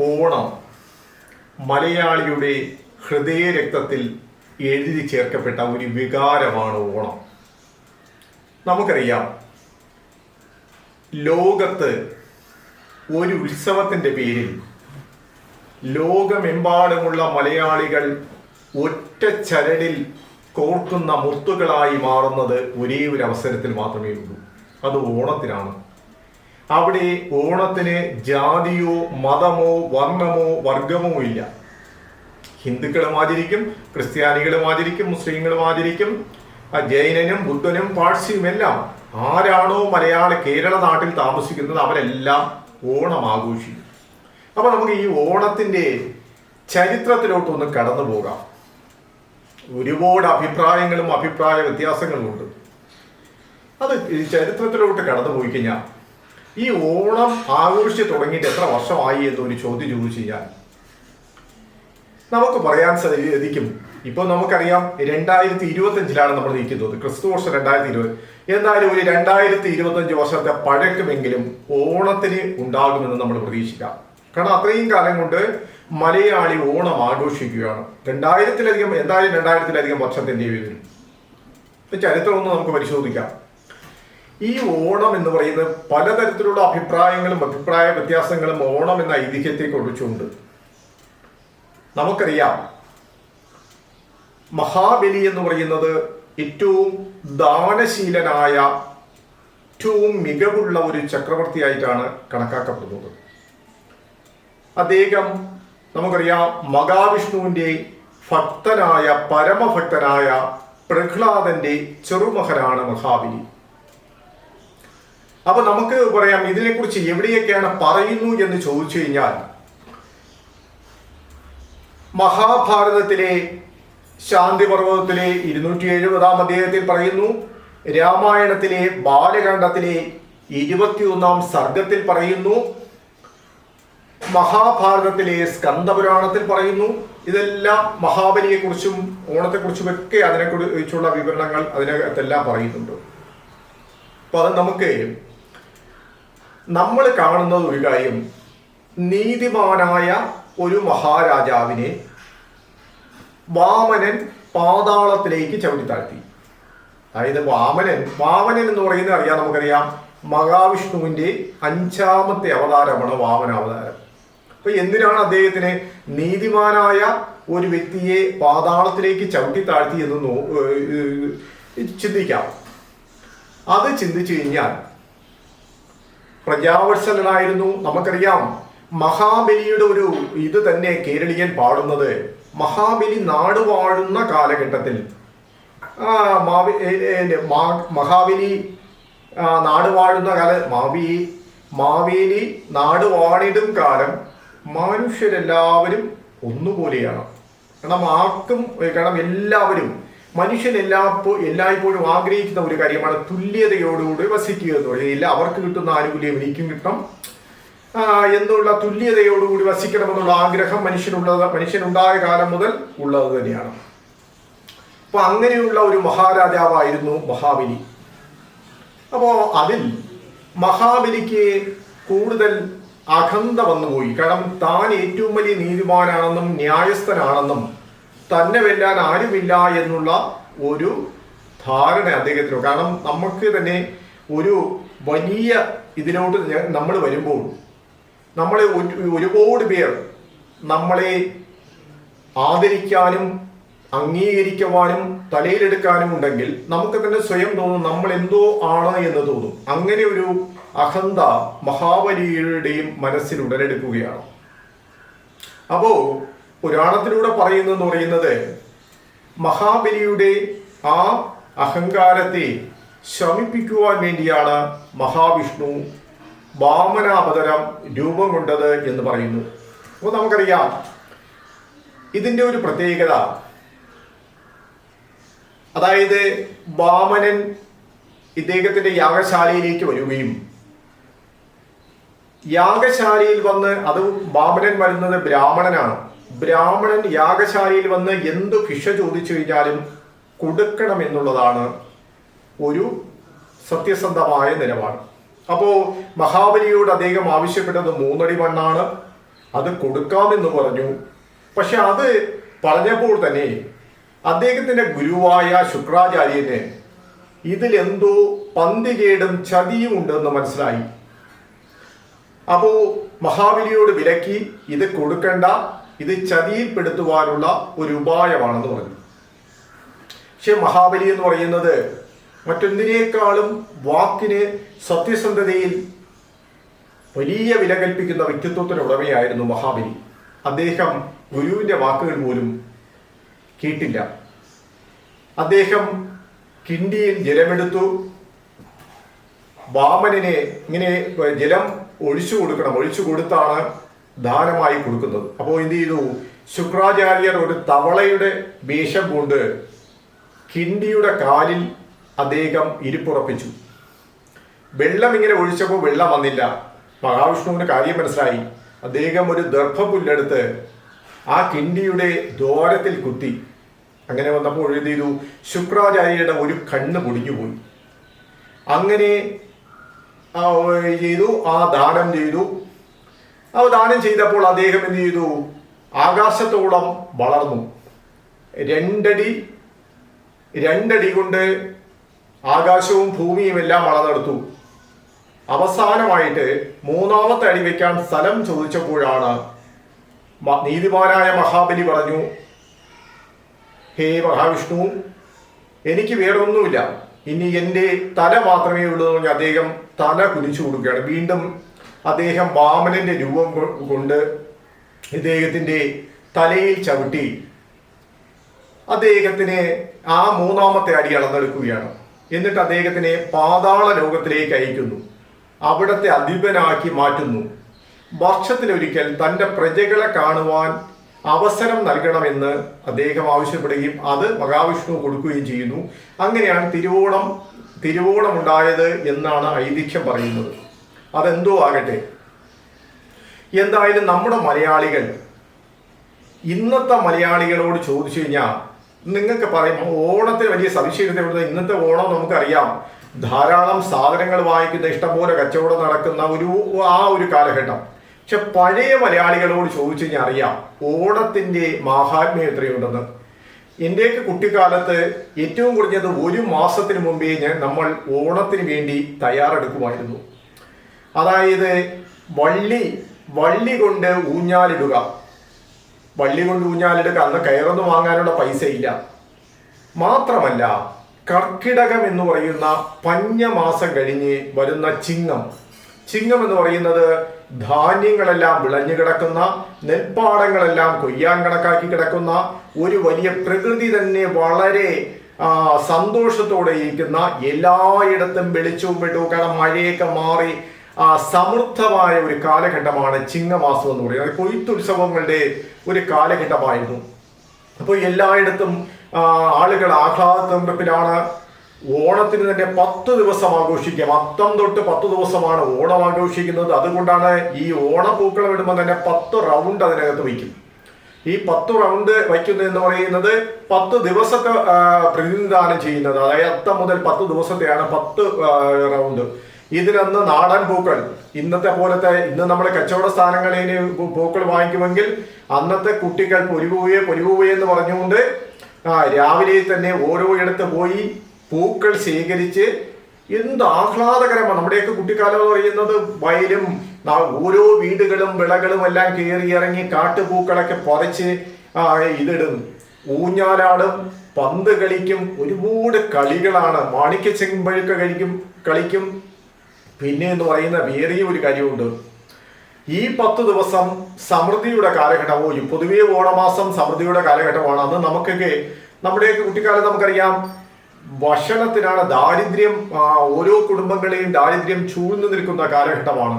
ഓണം മലയാളിയുടെ ഹൃദയരക്തത്തിൽ എഴുതി ചേർക്കപ്പെട്ട ഒരു വികാരമാണ് ഓണം. നമുക്കറിയാം, ലോകത്ത് ഒരു ഉത്സവത്തിൻ്റെ പേരിൽ ലോകമെമ്പാടുമുള്ള മലയാളികൾ ഒറ്റ ചരടിൽ കോർക്കുന്ന മുത്തുകളായി മാറുന്നത് ഒരേ ഒരു അവസരത്തിൽ മാത്രമേ ഉള്ളൂ. അത് ഓണത്തിനാണ്. അവിടെ ഓണത്തിന് ജാതിയോ മതമോ വർണ്ണമോ വർഗമോ ഇല്ല. ഹിന്ദുക്കളും ആചരിക്കും, ക്രിസ്ത്യാനികളും ആചരിക്കും, മുസ്ലിങ്ങളും ആചരിക്കും, ജൈനനും ബുദ്ധനും പാഴ്സിയും എല്ലാം. ആരാണോ കേരള നാട്ടിൽ താമസിക്കുന്നത് അവരെല്ലാം ഓണം ആഘോഷിക്കും. അപ്പൊ നമുക്ക് ഈ ഓണത്തിന്റെ ചരിത്രത്തിലോട്ടൊന്ന് കടന്നു പോകാം. ഒരുപാട് അഭിപ്രായങ്ങളും അഭിപ്രായ വ്യത്യാസങ്ങളും ഉണ്ട്. അത് ചരിത്രത്തിലോട്ട് കടന്നു പോയി കഴിഞ്ഞാൽ ഈ ഓണം ആഘോഷിച്ച് തുടങ്ങിയിട്ട് എത്ര വർഷമായി എന്നൊരു ചോദ്യം ചോദിച്ചു കഴിഞ്ഞാൽ നമുക്ക് പറയാൻ സാധിക്കും. ഇപ്പൊ നമുക്കറിയാം 2025 നമ്മൾ നിൽക്കുന്നത്, ക്രിസ്തു വർഷം 2020. എന്നാലും ഒരു 2025 വർഷത്തെ പഴക്കമെങ്കിലും ഓണത്തിന് ഉണ്ടാകുമെന്ന് നമ്മൾ പ്രതീക്ഷിക്കാം. കാരണം അത്രയും കാലം കൊണ്ട് മലയാളി ഓണം ആഘോഷിക്കുകയാണ്. 2000-ലധികം വർഷത്തിന്റെ വരും. ചരിത്രമൊന്നും നമുക്ക് പരിശോധിക്കാം. ഈ ഓണം എന്ന് പറയുന്നത് പലതരത്തിലുള്ള അഭിപ്രായങ്ങളും അഭിപ്രായ വ്യത്യാസങ്ങളും ഓണം എന്ന ഐതിഹ്യത്തെ കുറിച്ചുണ്ട്. നമുക്കറിയാം, മഹാബലി എന്ന് പറയുന്നത് ഏറ്റവും ദാനശീലനായ, ഏറ്റവും മികവുള്ള ഒരു ചക്രവർത്തിയായിട്ടാണ് കണക്കാക്കപ്പെടുന്നത്. അദ്ദേഹം നമുക്കറിയാം മഹാവിഷ്ണുവിന്റെ ഭക്തനായ, പരമഭക്തനായ പ്രഹ്ലാദന്റെ ചെറുമകനാണ് മഹാബലി. അപ്പൊ നമുക്ക് പറയാം, ഇതിനെക്കുറിച്ച് എവിടെയൊക്കെയാണ് പറയുന്നു എന്ന് ചോദിച്ചു കഴിഞ്ഞാൽ, മഹാഭാരതത്തിലെ ശാന്തിപർവ്വതത്തിലെ 270 അധ്യായത്തിൽ പറയുന്നു. രാമായണത്തിലെ ബാലകാണ്ഡത്തിലെ 21 സർഗത്തിൽ പറയുന്നു. മഹാഭാരതത്തിലെ സ്കന്ദപുരാണത്തിൽ പറയുന്നു. ഇതെല്ലാം മഹാബലിയെക്കുറിച്ചും ഓണത്തെക്കുറിച്ചും ഒക്കെ അതിനെക്കുറിച്ചുള്ള വിവരണങ്ങൾ അതിനകത്തെല്ലാം പറയുന്നുണ്ട്. അപ്പൊ അത് നമ്മൾ കാണുന്നത് ഒരു കാര്യം, നീതിമാനായ ഒരു മഹാരാജാവിനെ വാമനൻ പാതാളത്തിലേക്ക് ചവിട്ടിത്താഴ്ത്തി. അതായത് വാമനൻ എന്ന് പറയുന്നത് നമുക്കറിയാം മഹാവിഷ്ണുവിന്റെ 5ാമത്തെ അവതാരമാണ് വാമനാവതാരം. അപ്പൊ എന്തിനാണ് അദ്ദേഹത്തിന് നീതിമാനായ ഒരു വ്യക്തിയെ പാതാളത്തിലേക്ക് ചവിട്ടിത്താഴ്ത്തി എന്ന് ചിന്തിക്കാം. അത് ചിന്തിച്ചു കഴിഞ്ഞാൽ, പ്രജാവത്സലനായിരുന്നു. നമുക്കറിയാം മഹാബലിയുടെ ഒരു ഇത് തന്നെ കേരളീയൻ പാടുന്നത്. മഹാബലി നാടുവാഴുന്ന കാലഘട്ടത്തിൽ മഹാബലി നാടുവാഴുന്ന മാവേലി നാടുവാണിടും കാലം മനുഷ്യരെല്ലാവരും ഒന്നുപോലെയാണ്. കാരണം എല്ലാവരും മനുഷ്യൻ എല്ലായ്പ്പോഴും ആഗ്രഹിക്കുന്ന ഒരു കാര്യമാണ് തുല്യതയോടുകൂടി വസിക്കുക എന്ന് പറയുന്നത്. അവർക്ക് കിട്ടുന്ന ആനുകൂല്യം എനിക്കും കിട്ടണം എന്നുള്ള തുല്യതയോടുകൂടി വസിക്കണമെന്നുള്ള ആഗ്രഹം മനുഷ്യനുണ്ടായ കാലം മുതൽ ഉള്ളത് തന്നെയാണ്. അപ്പൊ അങ്ങനെയുള്ള ഒരു മഹാരാജാവായിരുന്നു മഹാബലി. അപ്പോ അതിൽ മഹാബലിക്ക് കൂടുതൽ അഹന്ത വന്നുപോയി. കാരണം താൻ ഏറ്റവും വലിയ നീതിമാനാണെന്നും ന്യായസ്ഥനാണെന്നും തന്നെ വെല്ലാൻ ആരുമില്ല എന്നുള്ള ഒരു ധാരണ അദ്ദേഹത്തിനു. കാരണം നമുക്ക് തന്നെ ഒരു വലിയ ഇതിലോട്ട് നമ്മൾ വരുമ്പോൾ നമ്മളെ ഒരുപാട് പേർ നമ്മളെ ആദരിക്കാനും അംഗീകരിക്കുവാനും തലയിലെടുക്കാനും ഉണ്ടെങ്കിൽ നമുക്ക് തന്നെ സ്വയം തോന്നും നമ്മൾ എന്തോ ആണ് എന്ന് തോന്നും. അങ്ങനെ ഒരു അഹന്ത മഹാബലിയുടെയും മനസ്സിൽ ഉടലെടുക്കുകയാണ്. അപ്പോ പുരാണത്തിലൂടെ പറയുന്നതെന്ന് പറയുന്നത്, മഹാബലിയുടെ ആ അഹങ്കാരത്തെ ശമിപ്പിക്കുവാൻ വേണ്ടിയാണ് മഹാവിഷ്ണു വാമനാവതാരം രൂപം കൊണ്ടത് എന്ന് പറയുന്നു. അപ്പോൾ നമുക്കറിയാം ഇതിൻ്റെ ഒരു പ്രത്യേകത, അതായത് വാമനൻ ഇദ്ദേഹത്തിന്റെ യാഗശാലയിലേക്ക് വരികയും യാഗശാലയിൽ വന്ന്, അത് വാമനൻ വരുന്നത് ബ്രാഹ്മണനാണ്. ബ്രാഹ്മണൻ യാഗശാലയിൽ വന്ന് എന്തു ഭിക്ഷ ചോദിച്ചു കഴിഞ്ഞാലും കൊടുക്കണം എന്നുള്ളതാണ് ഒരു സത്യസന്ധമായ നിലപാട്. അപ്പോ മഹാബലിയോട് അദ്ദേഹം ആവശ്യപ്പെട്ടത് 3 അടി മണ്ണാണ്. അത് കൊടുക്കാമെന്ന് പറഞ്ഞു. പക്ഷെ അത് പറഞ്ഞപ്പോൾ തന്നെ അദ്ദേഹത്തിന്റെ ഗുരുവായ ശുക്രാചാര്യന് ഇതിലെന്തോ പന്തികേടും ചതിയും ഉണ്ടെന്ന് മനസ്സിലായി. അപ്പോ മഹാബലിയോട് വിലക്കി, ഇത് കൊടുക്കണ്ട, ഇത് ചതിയിൽപ്പെടുത്തുവാനുള്ള ഒരു ഉപായമാണെന്ന് പറഞ്ഞു. പക്ഷെ മഹാബലി എന്ന് പറയുന്നത് മറ്റൊന്നിനേക്കാളും വാക്കിന്, സത്യസന്ധതയിൽ വലിയ വില കൽപ്പിക്കുന്ന വ്യക്തിത്വത്തിന് ഉടമയായിരുന്നു മഹാബലി. അദ്ദേഹം ഗുരുവിന്റെ വാക്കുകൾ പോലും കേട്ടില്ല. അദ്ദേഹം കിണ്ടിയിൽ ജലമെടുത്തു, വാമനനെ ഇങ്ങനെ ജലം ഒഴിച്ചു കൊടുത്താണ് ദാനമായി കൊടുക്കുന്നത്. അപ്പോൾ എന്ത് ചെയ്തു? ശുക്രാചാര്യർ ഒരു തവളയുടെ വേഷം കൊണ്ട് കിണ്ടിയുടെ കാലിൽ അദ്ദേഹം ഇരിപ്പുറപ്പിച്ചു. വെള്ളം ഇങ്ങനെ ഒഴിച്ചപ്പോൾ വെള്ളം വന്നില്ല. മഹാവിഷ്ണുവിന് കാര്യം മനസ്സിലായി. അദ്ദേഹം ഒരു ദർഭപുല്ലെടുത്ത് ആ കിണ്ടിയുടെ ദ്വാരത്തിൽ കുത്തി. അങ്ങനെ വന്നപ്പോൾ എന്ത് ചെയ്തു? ശുക്രാചാര്യരുടെ ഒരു കണ്ണ് പൊടിഞ്ഞുപോയി. അങ്ങനെ ചെയ്തു, ആ ദാനം ചെയ്തു. ആ ദാനം ചെയ്തപ്പോൾ അദ്ദേഹം എന്ത് ചെയ്തു? ആകാശത്തോളം വളർന്നു. രണ്ടടി കൊണ്ട് ആകാശവും ഭൂമിയും എല്ലാം വളർന്നെടുത്തു. അവസാനമായിട്ട് മൂന്നാമത്തെ അടി വയ്ക്കാൻ സ്ഥലം ചോദിച്ചപ്പോഴാണ് നീതിമാനായ മഹാബലി പറഞ്ഞു, ഹേ മഹാവിഷ്ണു, എനിക്ക് വേറൊന്നുമില്ല, ഇനി എൻ്റെ തല മാത്രമേ ഉള്ളൂ എന്ന് പറഞ്ഞ് അദ്ദേഹം തല കുനിച്ചു കൊടുക്കുകയാണ്. വീണ്ടും അദ്ദേഹം വാമനന്റെ രൂപം കൊണ്ട് ഇദ്ദേഹത്തിന്റെ തലയിൽ ചവിട്ടി അദ്ദേഹത്തിന് ആ മൂന്നാമത്തെ അടി അളന്നെടുക്കുകയാണ്. എന്നിട്ട് അദ്ദേഹത്തിനെ പാതാള ലോകത്തിലേക്ക് അയക്കുന്നു, അവിടത്തെ അധിപനാക്കി മാറ്റുന്നു. വർഷത്തിലൊരിക്കൽ തൻ്റെ പ്രജകളെ കാണുവാൻ അവസരം നൽകണമെന്ന് അദ്ദേഹം ആവശ്യപ്പെടുകയും അത് മഹാവിഷ്ണു കൊടുക്കുകയും ചെയ്യുന്നു. അങ്ങനെയാണ് തിരുവോണം ഉണ്ടായത് എന്നാണ് ഐതിഹ്യം പറയുന്നത്. അതെന്തോ ആകട്ടെ, എന്തായാലും നമ്മുടെ മലയാളികൾ, ഇന്നത്തെ മലയാളികളോട് ചോദിച്ചു കഴിഞ്ഞാൽ നിങ്ങൾക്ക് പറയും ഓണത്തിന് വലിയ സവിശേഷതയുള്ളത്. ഇന്നത്തെ ഓണം നമുക്കറിയാം, ധാരാളം സാധനങ്ങൾ വാങ്ങിക്കുന്ന, ഇഷ്ടംപോലെ കച്ചവടം നടക്കുന്ന ഒരു കാലഘട്ടം. പക്ഷെ പഴയ മലയാളികളോട് ചോദിച്ചു കഴിഞ്ഞാൽ അറിയാം ഓണത്തിന്റെ മാഹാത്മ്യം എത്രയുണ്ടെന്ന്. എൻ്റെയൊക്കെ കുട്ടിക്കാലത്ത് ഏറ്റവും കുറഞ്ഞത് 1 മാസത്തിന് മുമ്പേ നമ്മൾ ഓണത്തിന് വേണ്ടി തയ്യാറെടുക്കുമായിരുന്നു. അതായത് വള്ളി കൊണ്ട് ഊഞ്ഞാലിടുക. അന്ന് കയറൊന്നും വാങ്ങാനുള്ള പൈസ ഇല്ല. മാത്രമല്ല, കർക്കിടകം എന്ന് പറയുന്ന പഞ്ഞമാസം കഴിഞ്ഞ് വരുന്ന ചിങ്ങം എന്ന് പറയുന്നത് ധാന്യങ്ങളെല്ലാം വിളഞ്ഞു കിടക്കുന്ന, നെൽപ്പാടങ്ങളെല്ലാം കൊയ്യാൻ കണക്കാക്കി കിടക്കുന്ന, ഒരു വലിയ പ്രകൃതി തന്നെ വളരെ സന്തോഷത്തോടെ ഇരിക്കുന്ന, എല്ലായിടത്തും വെളിച്ചവും വെട്ടവും, കാരണം മഴയൊക്കെ മാറി സമൃദ്ധമായ ഒരു കാലഘട്ടമാണ് ചിങ്ങമാസം എന്ന് പറയുന്നത്. കൊയ്ത്തുത്സവങ്ങളുടെ ഒരു കാലഘട്ടമായിരുന്നു. അപ്പോൾ എല്ലായിടത്തും ആളുകൾ ആഹ്ലാദത്തിലാണ്. ഓണത്തിന് തന്നെ 10 ദിവസം ആഘോഷിക്കാം. അത്തം തൊട്ട് 10 ദിവസമാണ് ഓണം ആഘോഷിക്കുന്നത്. അതുകൊണ്ടാണ് ഈ ഓണപ്പൂക്കളം ഇടുമ്പോൾ തന്നെ 10 റൗണ്ട് അതിനകത്ത് വയ്ക്കും. ഈ 10 റൗണ്ട് വയ്ക്കുന്നത് എന്ന് പറയുന്നത് 10 ദിവസത്തെ പ്രതിനിധാനം ചെയ്യുന്നത്. അതായത് അത്തം മുതൽ 10 ദിവസത്തെയാണ് 10 റൗണ്ട്. ഇതിനന്ന് നാടൻ പൂക്കൾ, ഇന്നത്തെ പോലത്തെ, ഇന്ന് നമ്മുടെ കച്ചവട സ്ഥാനങ്ങളിൽ പൂക്കൾ വാങ്ങിക്കുമെങ്കിൽ അന്നത്തെ കുട്ടികൾ പൊരിപൂവേ എന്ന് പറഞ്ഞുകൊണ്ട് രാവിലെ തന്നെ ഓരോ ഇടത്ത് പോയി പൂക്കൾ ശേഖരിച്ച്, എന്ത് ആഹ്ലാദകരമാണ്. നമ്മുടെയൊക്കെ കുട്ടിക്കാലം എന്ന് പറയുന്നത് വയലും ഓരോ വീടുകളും വിളകളും എല്ലാം കയറി ഇറങ്ങി കാട്ടുപൂക്കളൊക്കെ പറിച്ച് ഇതിടും, ഊഞ്ഞാലാടും, പന്ത് കളിക്കും, ഒരുപാട് കളികളാണ്. മാണിക്യ ചെമ്പഴുക്ക കളിക്കും. പിന്നെ എന്ന് പറയുന്ന വേറെ ഒരു കാര്യമുണ്ട്. ഈ 10 ദിവസം സമൃദ്ധിയുടെ കാലഘട്ടമോ, പൊതുവേ ഓണമാസം സമൃദ്ധിയുടെ കാലഘട്ടമാണ്. അന്ന് നമുക്കൊക്കെ, നമ്മുടെയൊക്കെ കുട്ടിക്കാലത്ത് നമുക്കറിയാം, ഭക്ഷണത്തിനാണ് ദാരിദ്ര്യം, ഓരോ കുടുംബങ്ങളെയും ദാരിദ്ര്യം ചൂഴ്ന്നു നിൽക്കുന്ന കാലഘട്ടമാണ്.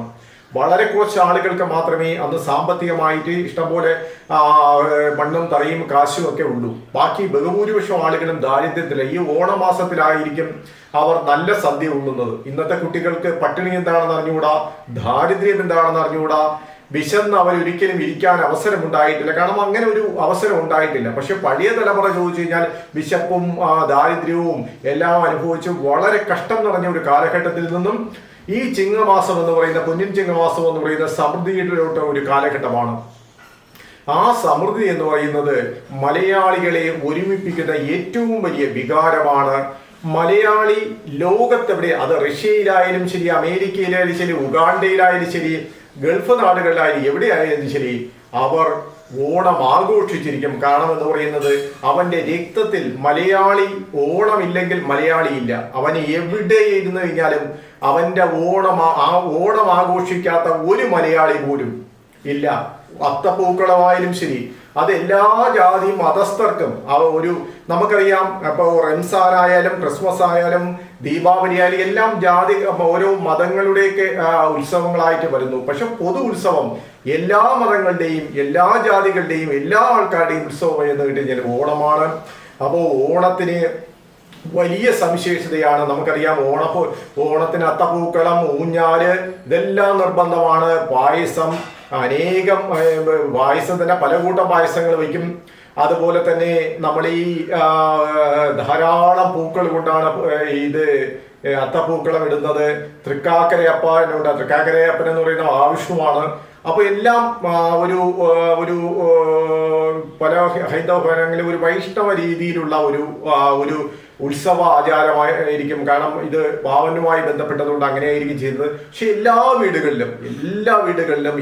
വളരെ കുറച്ച് ആളുകൾക്ക് മാത്രമേ അന്ന് സാമ്പത്തികമായിട്ട് ഇഷ്ടംപോലെ മണ്ണും തറയും കാശും ഒക്കെ ഉള്ളൂ. ബാക്കി ബഹുഭൂരിപക്ഷം ആളുകളും ദാരിദ്ര്യത്തില. ഈ ഓണമാസത്തിലായിരിക്കും അവർ നല്ല സദ്യ ഉണ്ണുന്നത്. ഇന്നത്തെ കുട്ടികൾക്ക് പട്ടിണി എന്താണെന്ന് അറിഞ്ഞുകൂടാ, ദാരിദ്ര്യം എന്താണെന്ന് അറിഞ്ഞുകൂടാ, വിശന്ന് അവരൊരിക്കലും ഇരിക്കാൻ അവസരമുണ്ടായിട്ടില്ല. കാരണം അങ്ങനെ ഒരു അവസരം ഉണ്ടായിട്ടില്ല. പക്ഷെ പഴയ തലമുറ ചോദിച്ചു കഴിഞ്ഞാൽ വിശപ്പും ദാരിദ്ര്യവും എല്ലാം അനുഭവിച്ച് വളരെ കഷ്ടം നിറഞ്ഞ ഒരു കാലഘട്ടത്തിൽ നിന്നും ഈ ചിങ്ങമാസം എന്ന് പറയുന്ന പൊന്നിൻ ചിങ്ങമാസം എന്ന് പറയുന്ന സമൃദ്ധിയിലോട്ട് ഒരു കാലഘട്ടമാണ്. ആ സമൃദ്ധി എന്ന് പറയുന്നത് മലയാളികളെ ഒരുമിപ്പിക്കുന്ന ഏറ്റവും വലിയ വികാരമാണ്. മലയാളി ലോകത്തെവിടെ, അത് റഷ്യയിലായാലും ശരി, അമേരിക്കയിലായാലും ശരി, ഉഗാണ്ടയിലായാലും ശരി, ഗൾഫ് നാടുകളിലായാലും എവിടെയായാലും ശരി, അവർ ഓണം ആഘോഷിച്ചിരിക്കും. കാരണം എന്ന് പറയുന്നത് അവന്റെ രക്തത്തിൽ മലയാളി ഓണമില്ലെങ്കിൽ മലയാളി ഇല്ല. അവന് എവിടെ ഇരുന്ന് കഴിഞ്ഞാലും അവന്റെ ഓണം ആഘോഷിക്കാത്ത ഒരു മലയാളി പോലും ഇല്ല. അത്തപ്പൂക്കളമായാലും ശരി, അത് എല്ലാ ജാതി മതസ്ഥർക്കും നമുക്കറിയാം. ഇപ്പോൾ റംസാൻ ആയാലും ക്രിസ്മസ് ആയാലും ദീപാവലി ആയാലും എല്ലാം ജാതി ഓരോ മതങ്ങളുടെയൊക്കെ ഉത്സവങ്ങളായിട്ട് വരുന്നു. പക്ഷെ പൊതു ഉത്സവം എല്ലാ മതങ്ങളുടെയും എല്ലാ ജാതികളുടെയും എല്ലാ ആൾക്കാരുടെയും ഉത്സവം എന്ന് കിട്ടിയാൽ ഓണമാണ്. അപ്പോൾ ഓണത്തിന് വലിയ സവിശേഷതയാണ്. നമുക്കറിയാം ഓണത്തിന് അത്തപ്പൂക്കളം, ഊഞ്ഞാല് ഇതെല്ലാം നിർബന്ധമാണ്. പായസം, അനേകം പായസം തന്നെ പല കൂട്ടം പായസങ്ങൾ വയ്ക്കും. അതുപോലെ തന്നെ നമ്മൾ ഈ ധാരാളം പൂക്കൾ കൊണ്ടാണ് ഇത് അത്തപ്പൂക്കളം ഇടുന്നത്. തൃക്കാക്കരയപ്പൻ എന്ന് പറയുന്ന ആവിഷ്ണുവാണ്. അപ്പൊ എല്ലാം ഒരു പല ഹൈന്ദവ ഭവനങ്ങളിലും ഒരു വൈഷ്ണവ രീതിയിലുള്ള ഒരു ഉത്സവ ആചാരമായിരിക്കും. കാരണം ഇത് പാവനുമായി ബന്ധപ്പെട്ടതുകൊണ്ട് അങ്ങനെയായിരിക്കും ചെയ്തത്. പക്ഷെ എല്ലാ വീടുകളിലും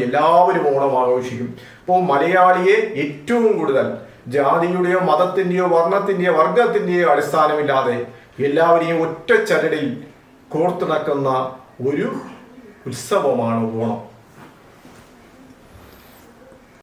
എല്ലാവരും ഓണം ആഘോഷിക്കും. അപ്പോൾ മലയാളിയെ ഏറ്റവും കൂടുതൽ ജാതിയുടെയോ മതത്തിന്റെയോ വർണ്ണത്തിന്റെയോ വർഗത്തിന്റെയോ അടിസ്ഥാനമില്ലാതെ എല്ലാവരെയും ഒറ്റ ചരടിൽ കോർത്തിണക്കുന്ന ഒരു ഉത്സവമാണ് ഓണം.